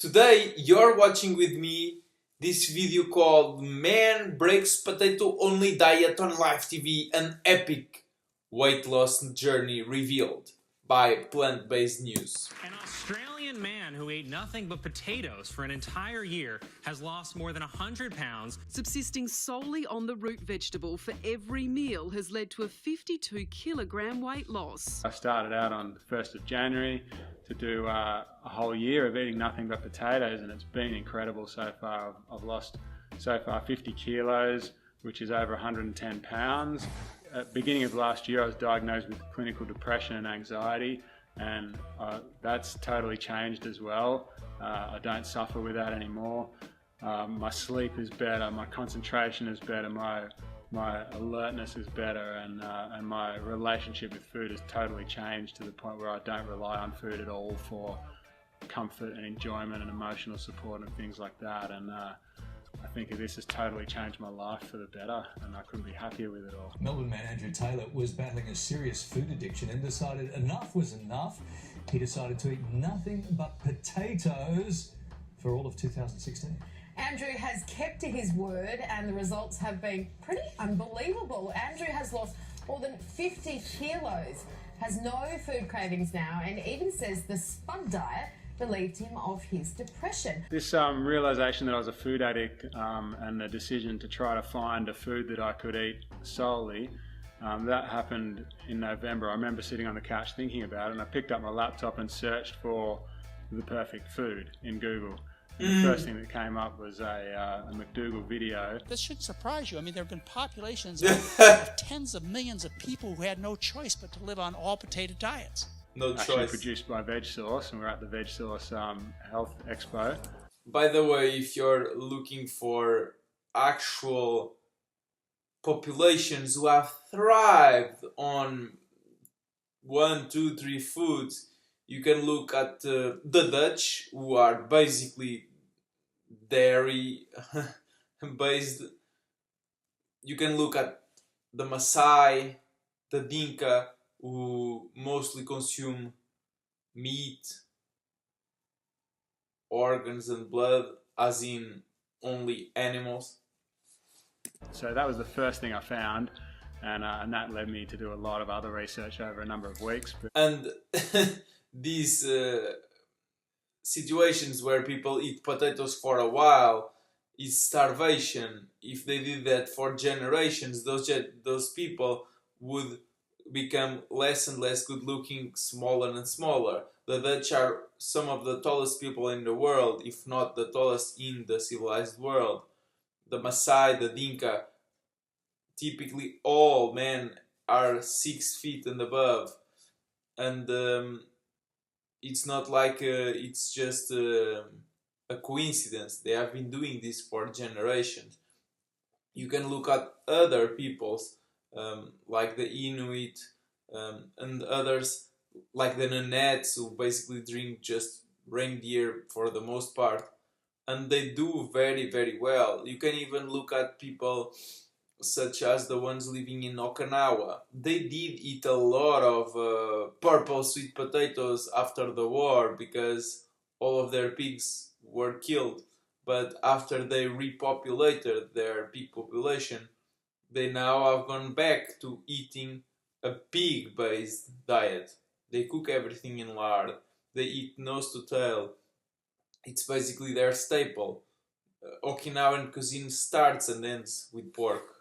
Today you're watching with me this video called Man Breaks Potato Only Diet on Live TV, an epic weight loss journey revealed by Plant-Based News. An Australian man who ate nothing but potatoes for an entire year has lost more than 100 pounds. Subsisting solely on the root vegetable for every meal has led to a 52-kilogram weight loss. I started out on the 1st of January to do a whole year of eating nothing but potatoes, and it's been incredible so far. I've lost so far 50 kilos, which is over 110 pounds. At the beginning of last year I was diagnosed with clinical depression and anxiety, and that's totally changed as well. I don't suffer with that anymore. My sleep is better, my concentration is better, my alertness is better, and my relationship with food has totally changed to the point where I don't rely on food at all for comfort and enjoyment and emotional support and things like that. And I think this has totally changed my life for the better, and I couldn't be happier with it all. Melbourne man Andrew Taylor was battling a serious food addiction and decided enough was enough. He decided to eat nothing but potatoes for all of 2016. Andrew has kept to his word and the results have been pretty unbelievable. Andrew has lost more than 50 kilos, has no food cravings now, and even says the SPUD diet relieved him of his depression. This realisation that I was a food addict and the decision to try to find a food that I could eat solely, that happened in November. I remember sitting on the couch thinking about it, and I picked up my laptop and searched for the perfect food in Google. And the first thing that came up was a McDougall video. This should surprise you. I mean, there have been populations of tens of millions of people who had no choice but to live on all potato diets. No Actually choice. Produced by Veg Source, and we're at the Veg Source Health Expo. By the way, if you're looking for actual populations who have thrived on 1, 2, 3 foods, you can look at the Dutch, who are basically dairy based. You can look at the Maasai, the Dinka, who mostly consume meat, organs and blood, as in only animals. So that was the first thing I found, and that led me to do a lot of other research over a number of weeks. And these situations where people eat potatoes for a while is starvation. If they did that for generations, those people would become less and less good looking, smaller and smaller. The Dutch are some of the tallest people in the world, if not the tallest in the civilized world. The Maasai, the Dinka, typically all men are 6 feet and above, and it's not like it's just a coincidence. They have been doing this for generations. You can look at other peoples like the Inuit and others, like the Nanets, who basically drink just reindeer for the most part, and they do very, very well. You can even look at people such as the ones living in Okinawa. They did eat a lot of purple sweet potatoes after the war because all of their pigs were killed. But after they repopulated their pig population, they now have gone back to eating a pig-based diet. They cook everything in lard. They eat nose to tail. It's basically their staple. Okinawan cuisine starts and ends with pork.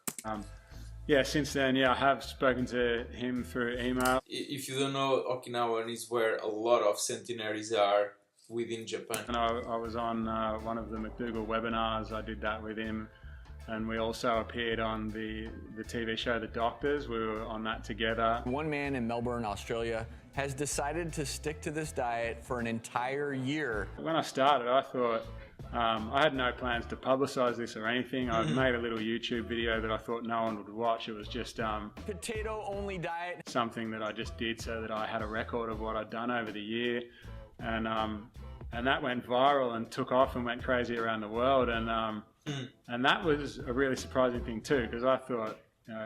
Yeah, since then, I have spoken to him through email. If you don't know, Okinawan is where a lot of centenaries are within Japan. And I was on one of the McDougall webinars. I did that with him, and we also appeared on the TV show The Doctors. We were on that together. One man in Melbourne, Australia, has decided to stick to this diet for an entire year. When I started, I thought I had no plans to publicize this or anything. I made a little YouTube video that I thought no one would watch. It was just potato only diet. Something that I just did so that I had a record of what I'd done over the year, and that went viral and took off and went crazy around the world, and that was a really surprising thing too, because I thought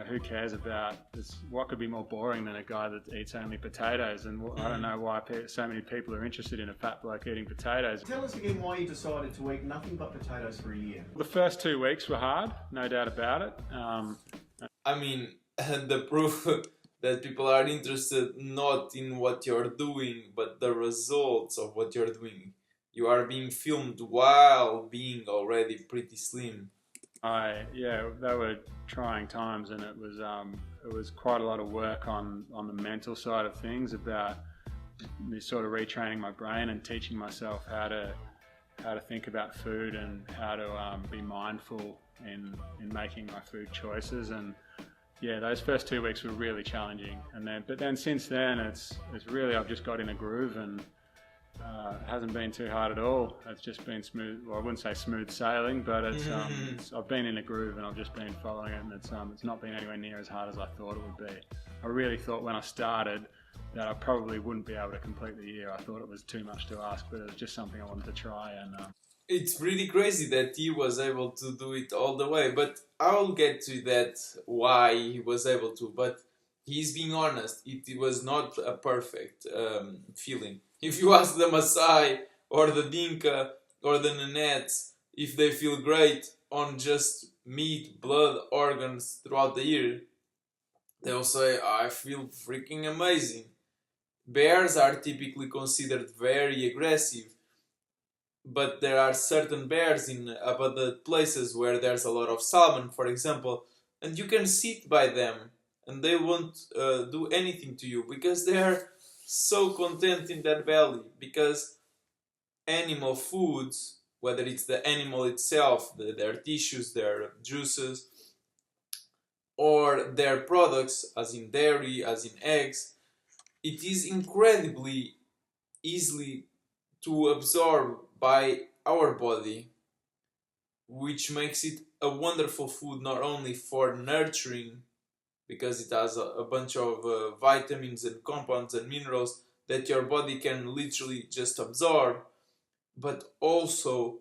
Who cares about this? What could be more boring than a guy that eats only potatoes? And I don't know why so many people are interested in a fat bloke eating potatoes. Tell us again why you decided to eat nothing but potatoes for a year. The first 2 weeks were hard, no doubt about it. I mean, the proof that people are interested not in what you're doing, but the results of what you're doing. You are being filmed while being already pretty slim. Yeah, they were trying times, and it was quite a lot of work on the mental side of things, about me sort of retraining my brain and teaching myself how to think about food and how to be mindful in making my food choices. And yeah, those first 2 weeks were really challenging, but then since then it's really, I've just got in a groove, and it hasn't been too hard at all. It's just been smooth. Well, I wouldn't say smooth sailing, but I've been in a groove, and I've just been following it, and it's not been anywhere near as hard as I thought it would be. I really thought when I started that I probably wouldn't be able to complete the year. I thought it was too much to ask, but it was just something I wanted to try. And it's really crazy that he was able to do it all the way, but I'll get to that, why he was able to, but he's being honest. It was not a perfect feeling. If you ask the Maasai or the Dinka or the Nenettes if they feel great on just meat, blood, organs throughout the year, they'll say, I feel freaking amazing. Bears are typically considered very aggressive, but there are certain bears in abundant places where there's a lot of salmon, for example, and you can sit by them and they won't do anything to you because they are so content in their belly, because animal foods, whether it's the animal itself, their tissues, their juices, or their products, as in dairy, as in eggs, it is incredibly easily to absorb by our body, which makes it a wonderful food not only for nurturing, because it has a bunch of vitamins and compounds and minerals that your body can literally just absorb, but also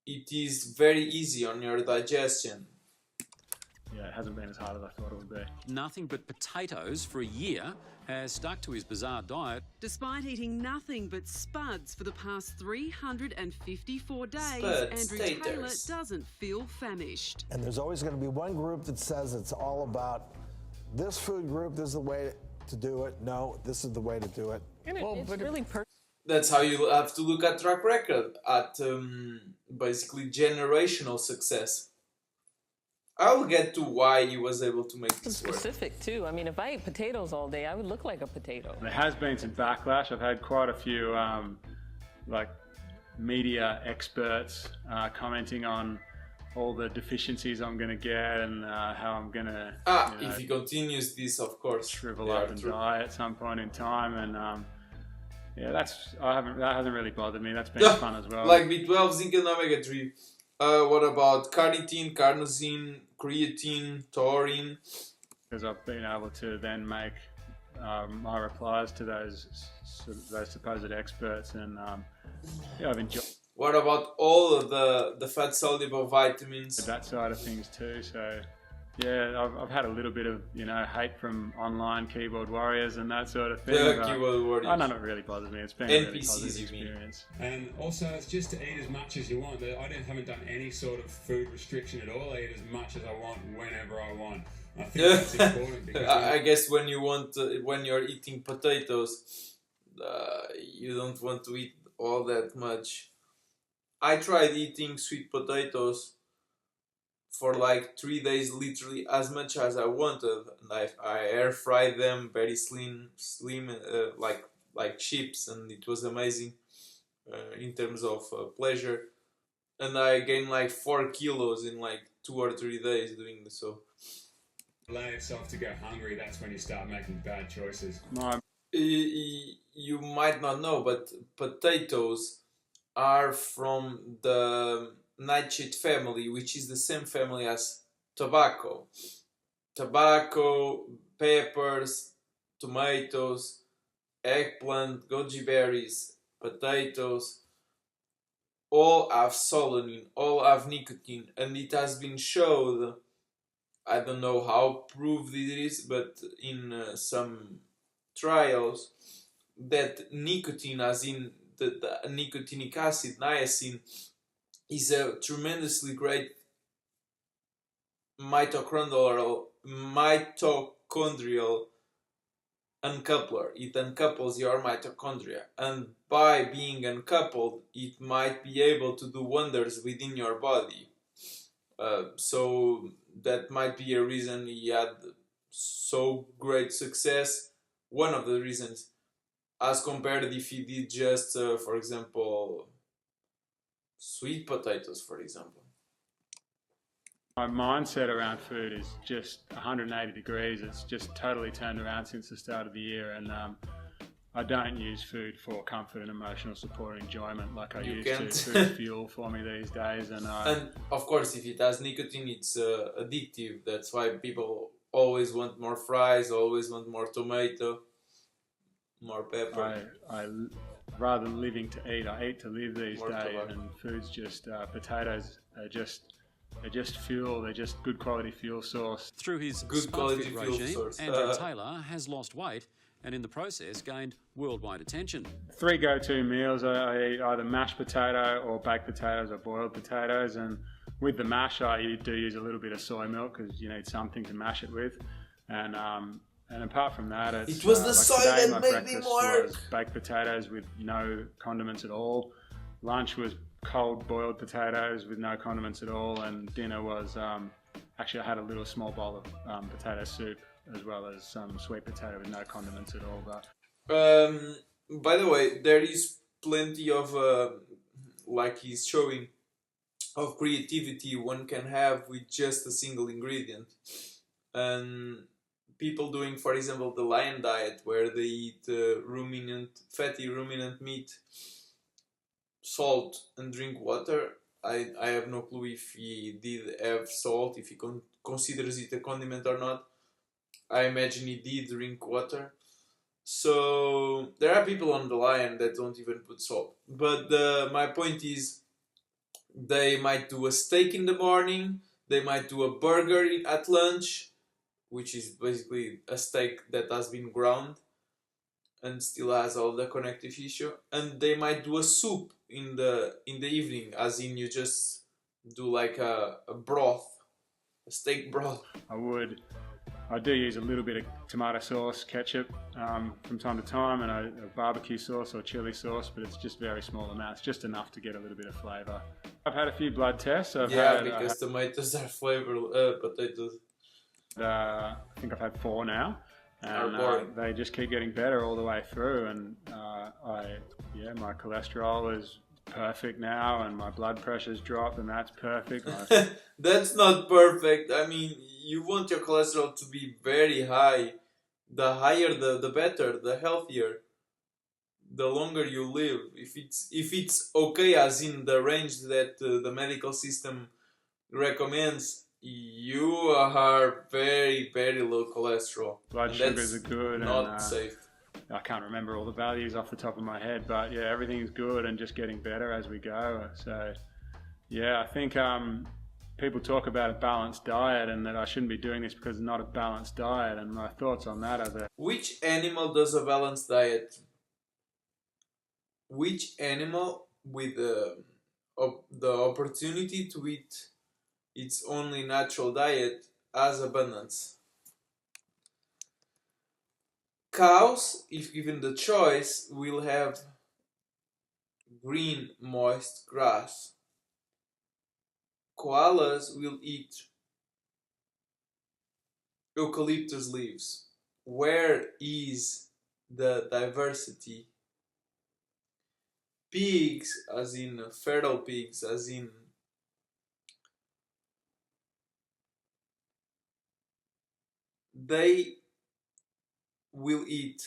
it is very easy on your digestion. Yeah, it hasn't been as hard as I thought it would be. Nothing but potatoes for a year has stuck to his bizarre diet. Despite eating nothing but spuds for the past 354 days, Spuds, Andrew taters. Taylor doesn't feel famished. And there's always going to be one group that says it's all about this food group, this is the way to do it. No, this is the way to do it. It's really That's how you have to look at track record, at basically generational success. I'll get to why he was able to make this work. specific too. I mean, if I ate potatoes all day, I would look like a potato. There has been some backlash. I've had quite a few media experts commenting on all the deficiencies I'm going to get and how I'm going to if he continues this, of course, shrivel up and die at some point in time. And that hasn't really bothered me. That's been fun as well. Like B12, zinc and omega-3. What about carnitine, carnosine, creatine, taurine? Because I've been able to then make my replies to those supposed experts, and I've enjoyed. What about all of the fat-soluble vitamins? That side of things too. So yeah, I've had a little bit of hate from online keyboard warriors and that sort of thing. Yeah, keyboard warriors. I know it really bothers me. It's been a really positive experience. And also, it's just to eat as much as you want. I haven't done any sort of food restriction at all. I eat as much as I want, whenever I want. I think that's important because I guess when you're eating potatoes, you don't want to eat all that much. I tried eating sweet potatoes for like 3 days, literally as much as I wanted, and I air fried them very slim, like chips, and it was amazing in terms of pleasure. And I gained like 4 kilos in like 2 or 3 days doing this. So allow yourself to go hungry. That's when you start making bad choices. You might not know, but potatoes are from the Nightshade family, which is the same family as tobacco. Tobacco, peppers, tomatoes, eggplant, goji berries, potatoes, all have solanine, all have nicotine, and it has been shown I don't know how proved it is, but in some trials, that nicotine, as in the nicotinic acid, niacin, is a tremendously great mitochondrial uncoupler. It uncouples your mitochondria, and by being uncoupled, it might be able to do wonders within your body. So that might be a reason he had so great success. One of the reasons, as compared if he did just, for example, sweet potatoes, for example. My mindset around food is just 180 degrees. It's just totally turned around since the start of the year, and I don't use food for comfort and emotional support and enjoyment like I used to. Food's fuel for me these days, and of course, if it has nicotine, it's addictive. That's why people always want more fries, always want more tomato, more pepper. I rather than living to eat, I eat to live these days, and food's just potatoes are just fuel. They're just good quality fuel source. Through his good quality food fuel regime, source. Andrew Taylor has lost weight and in the process gained worldwide attention. 3 go-to meals. I eat either mashed potato or baked potatoes or boiled potatoes, and with the mash I do use a little bit of soy milk because you need something to mash it with, and apart from that, it was the soy that made me was baked potatoes with no condiments at all. Lunch was cold boiled potatoes with no condiments at all, and dinner was actually I had a little small bowl of potato soup as well as some sweet potato with no condiments at all. But by the way, there is plenty of like he's showing of creativity one can have with just a single ingredient, and people doing, for example, the lion diet where they eat fatty ruminant meat, salt, and drink water. I have no clue if he did have salt, if he considers it a condiment or not. I imagine he did drink water. So there are people on the lion that don't even put salt. But my point is, they might do a steak in the morning, they might do a burger at lunch, which is basically a steak that has been ground and still has all the connective tissue, and they might do a soup in the evening, as in you just do like a broth, a steak broth. I do use a little bit of tomato sauce, ketchup from time to time, and a barbecue sauce or chili sauce, but it's just very small amounts, just enough to get a little bit of flavour. I've had a few blood tests. Because tomatoes are potatoes. I think I've had 4 now, and they just keep getting better all the way through, and my cholesterol is perfect now, and my blood pressure's dropped, and that's perfect. That's not perfect. I mean, you want your cholesterol to be very high. The higher the better, the healthier, the longer you live. If it's okay, as in the range that the medical system recommends, you are very, very low cholesterol. Blood sugars are good. Not safe. I can't remember all the values off the top of my head, but yeah, everything's good and just getting better as we go. So yeah, I think people talk about a balanced diet and that I shouldn't be doing this because it's not a balanced diet, and my thoughts on that are that... Which animal does a balanced diet? Which animal with the opportunity to eat its only natural diet has abundance? Cows, if given the choice, will have green, moist grass. Koalas will eat eucalyptus leaves. Where is the diversity? Pigs, as in feral pigs, as in they will eat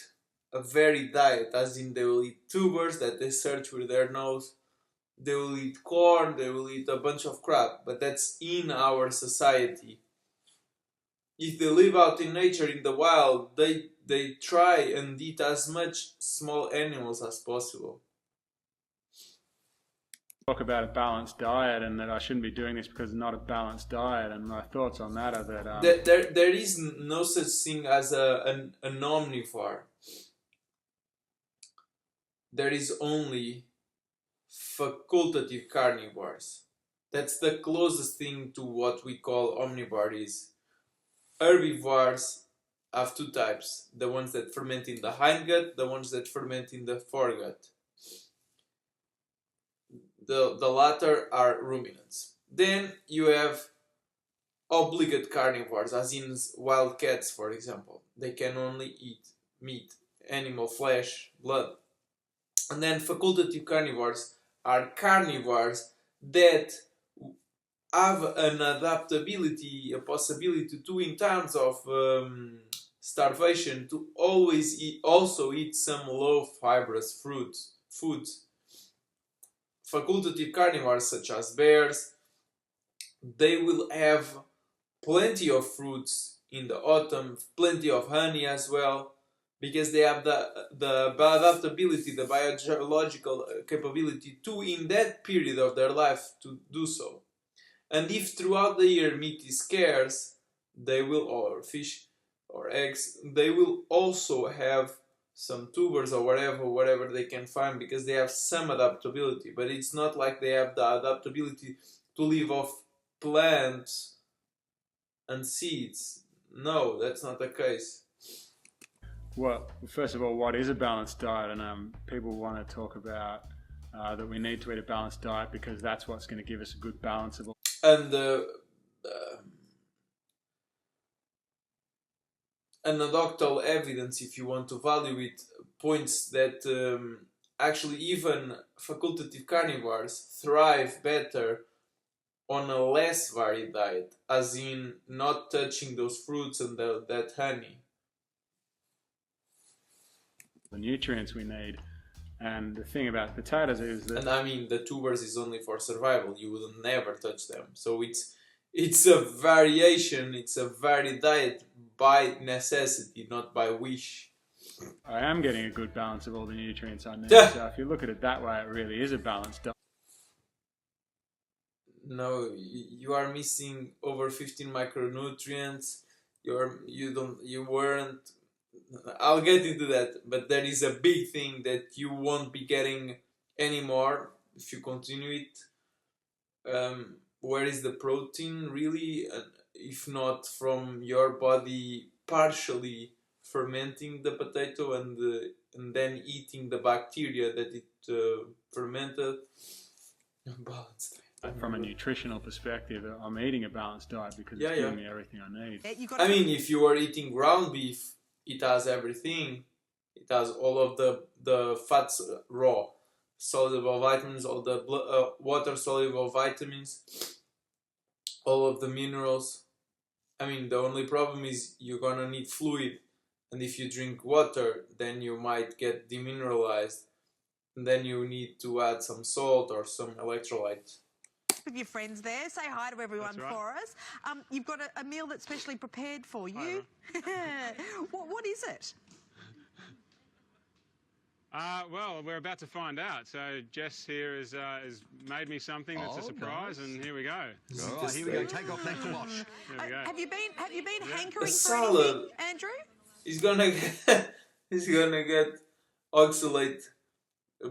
a varied diet, as in they will eat tubers that they search with their nose, they will eat corn, they will eat a bunch of crap, but that's in our society. If they live out in nature, in the wild, they try and eat as much small animals as possible. talk about a balanced diet and that I shouldn't be doing this because it's not a balanced diet, and my thoughts on that are that there is no such thing as an omnivore. There is only facultative carnivores. That's the closest thing to what we call omnivores. Herbivores have two types: the ones that ferment in the hindgut, the ones that ferment in the foregut. The latter are ruminants. Then you have obligate carnivores, as in wild cats, for example. They can only eat meat, animal flesh, blood. And then facultative carnivores are carnivores that have an adaptability, a possibility to, in times of starvation, to always also eat some low fibrous foods. Facultative carnivores such as bears, they will have plenty of fruits in the autumn, plenty of honey as well, because they have the adaptability, the biological capability to, in that period of their life, to do so. And if throughout the year meat is scarce, they will, or fish or eggs, they will also have some tubers or whatever they can find, because they have some adaptability. But it's not like they have the adaptability to live off plants and seeds. No, that's not the case. Well, first of all, what is a balanced diet? And people want to talk about that we need to eat a balanced diet because that's what's going to give us a good balance of all. And anecdotal evidence, if you want to value it, points that actually even facultative carnivores thrive better on a less varied diet, as in not touching those fruits and that honey. The nutrients we need. And the thing about potatoes is that... And I mean, the tubers is only for survival. You will never touch them. So it's a variation, it's a varied diet by necessity, not by wish. I am getting a good balance of all the nutrients I need. So if you look at it that way, it really is a balanced diet. No, you are missing over 15 micronutrients. You weren't. I'll get into that, but there is a big thing that you won't be getting anymore if you continue it. Where is the protein really? If not from your body partially fermenting the potato and then eating the bacteria that it fermented. Balanced. From a nutritional perspective, I'm eating a balanced diet because it's giving me everything I need. I mean, if you are eating ground beef, it has everything. It has all of the fats raw, soluble vitamins, all the water soluble vitamins, all of the minerals. I mean, the only problem is you're gonna need fluid, and if you drink water, then you might get demineralized, and then you need to add some salt or some electrolyte. With your friends there, say hi to everyone for us. You've got a meal that's specially prepared for you. What is it? Well, we're about to find out. So Jess here has made me something that's a surprise, and here we go. All right, here we go. Take off left to wash. There we go. Have you been hankering for salad. anything, Andrew? He's gonna get oxalate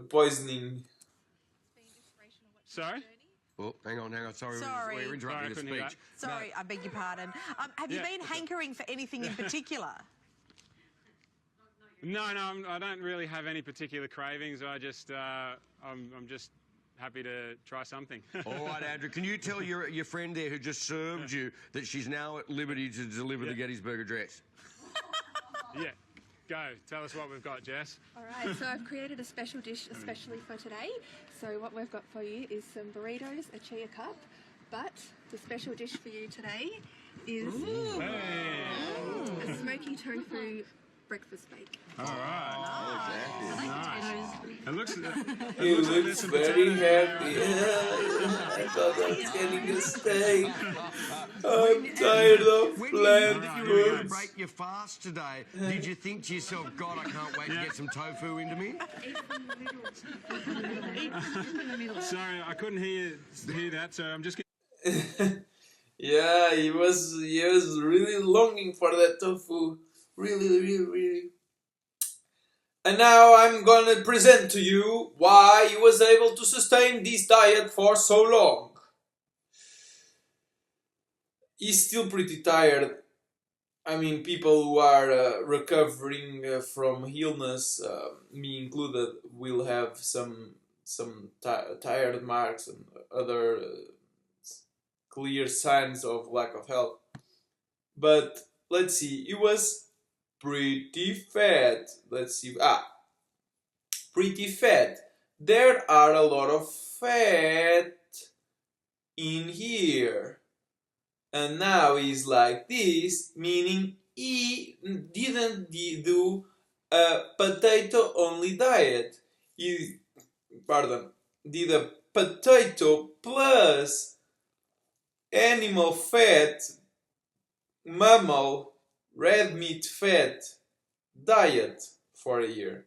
poisoning. Sorry? Oh, hang on. Sorry. We're interrupting the speech. Sorry, I beg your pardon. Have you been hankering for anything in particular? No, I don't really have any particular cravings. I'm just happy to try something. All right, Andrew, can you tell your friend there who just served you that she's now at liberty to deliver the Gettysburg Address? Yeah. Go. Tell us what we've got, Jess. All right, so I've created a special dish especially for today. So what we've got for you is some burritos, a chia cup, but the special dish for you today is a smoky tofu breakfast bake. All right. I like potatoes. It looks He looks very happy. I thought I was getting a steak. I'm tired of plant When you were going to foods. break your fast today, did you think to yourself, God, I can't wait to get some tofu into me? Sorry, I couldn't hear that, so I'm just Yeah, he was really longing for that tofu. Really. And now I'm gonna present to you why he was able to sustain this diet for so long. He's still pretty tired. I mean, people who are recovering from illness, me included, will have some tired marks and other clear signs of lack of health. But let's see, he was pretty fat. Let's see, pretty fat. There are a lot of fat in here. And now he's like this, meaning he didn't do a potato only diet. He, did a potato plus animal fat, mammal, red meat fat diet for a year.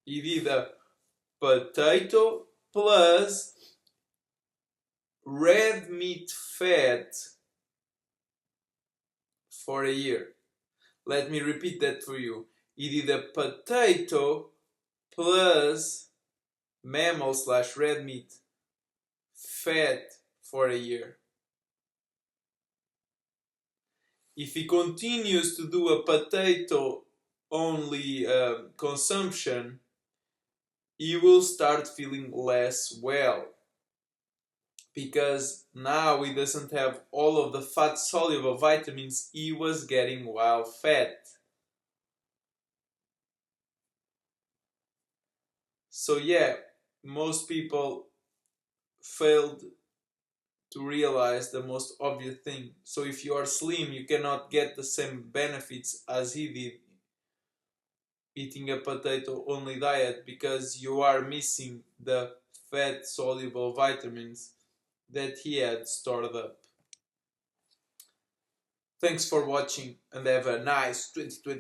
He did a potato plus red meat fat for a year. Let me repeat that for you. He did a potato plus mammal / red meat fat for a year. If he continues to do a potato only consumption, he will start feeling less well, because now he doesn't have all of the fat soluble vitamins he was getting while fat. So yeah, most people failed to realize the most obvious thing. So if you are slim, you cannot get the same benefits as he did eating a potato only diet, because you are missing the fat soluble vitamins that he had stored up. Thanks for watching and have a nice 2020.